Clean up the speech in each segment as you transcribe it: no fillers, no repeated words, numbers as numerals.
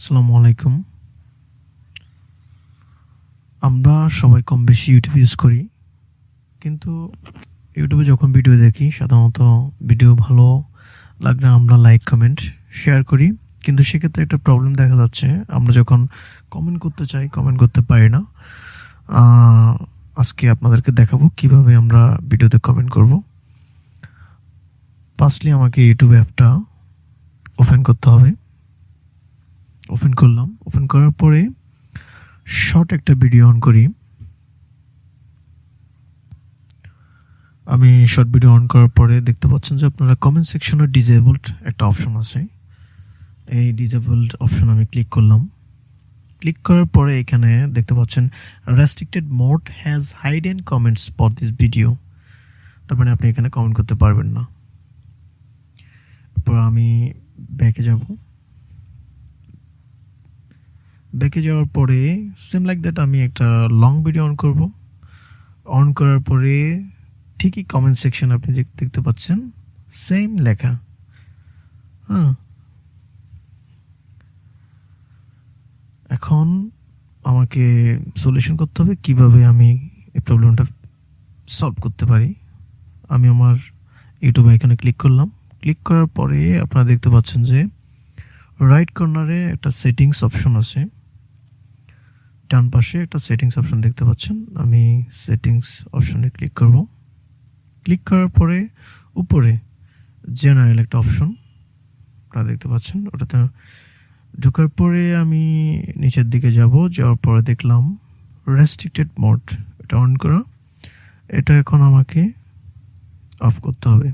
আসসালামু আলাইকুম। আমরা সবাই কম বেশি ইউটিউব ইউজ করি, কিন্তু ইউটিউবে যখন ভিডিও দেখি সাধারণত ভিডিও ভালো লাগলে আমরা লাইক কমেন্ট শেয়ার করি, কিন্তু সেক্ষেত্রে একটা প্রবলেম দেখা যাচ্ছে, আমরা যখন কমেন্ট করতে চাই কমেন্ট করতে পারি না। আজকে আপনাদেরকে দেখাবো কিভাবে আমরা ভিডিওতে কমেন্ট করব। ফার্স্টলি আমাকে ইউটিউব অ্যাপটা ওপেন করতে হবে। ওপেন করলাম। ওপেন করার পরে শর্ট একটা ভিডিও অন করি। আমি শর্ট ভিডিও অন করার পরে দেখতে পাচ্ছেন যে আপনারা কমেন্ট সেকশনে ডিসেবলড একটা অপশন আছে। এই ডিসেবলড অপশন আমি ক্লিক করলাম। ক্লিক করার পরে এখানে দেখতে পাচ্ছেন restricted mode has hidden comments for this video। তার মানে আপনি এখানে কমেন্ট করতে পারবেন না। এরপর আমি ব্যাকে যাব। ব্যাকে যাওয়ার পরে সেম লাইক দ্যাট আমি একটা লং ভিডিও অন করব। অন করার পরে ঠিকই কমেন্ট সেকশন আপনি দেখতে পাচ্ছেন সেম লেখা। এখন আমাকে সলিউশন করতে হবে কিভাবে আমি এই প্রবলেমটা সলভ করতে পারি। আমি আমার ইউটিউব আইকনে ক্লিক করলাম। ক্লিক করার পরে আপনারা দেখতে পাচ্ছেন যে রাইট কর্নারে একটা সেটিংস অপশন আছে, ডান পাশে একটা সেটিংস অপশন দেখতে পাচ্ছেন। আমি সেটিংস অপশনে ক্লিক করব। ক্লিক করার পরে উপরে জেনারেল একটা অপশন আপনারা দেখতে পাচ্ছেন, ওটাতে ঢোকার পরে আমি নিচের দিকে যাওয়ার পরে দেখলাম রেস্ট্রিক্টেড মোড, এটা অন করা। এটা এখন আমাকে অফ করতে হবে।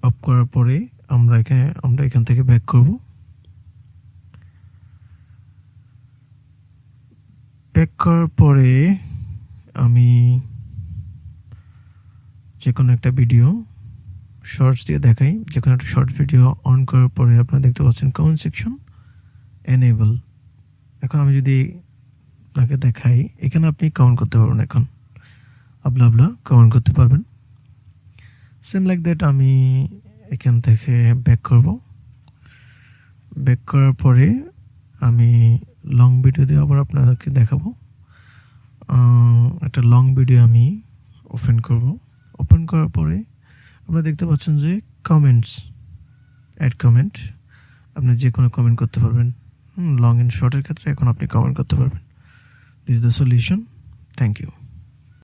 অফ করার পরে আমরা এখান থেকে ব্যাক করব। ব্যাক করার পরে আমি যে কোনো একটা ভিডিও শর্টস দিয়ে দেখাই। যে কোনো একটা শর্ট ভিডিও অন করার পরে আপনারা দেখতে পাচ্ছেন কমেন্ট সেকশন এনেবল। এখন আমি যদি আপনাকে দেখাই, এখানে আপনি কমেন্ট করতে পারবেন। এখন আপলা কমেন্ট করতে পারবেন। সেম লাইক দ্যাট আমি এখান থেকে ব্যাক করব। ব্যাক করার পরে আমি লং ভিডিও দিয়ে আবার আপনাদেরকে দেখাবো। একটা লং ভিডিও আমি ওপেন করব। ওপেন করার পরে আপনারা দেখতে পাচ্ছেন যে কমেন্টস, অ্যাড কমেন্ট, আপনি যে কোনো কমেন্ট করতে পারবেন। লং এন্ড শর্টের ক্ষেত্রে এখন আপনি কমেন্ট করতে পারবেন। This is the solution. Thank you.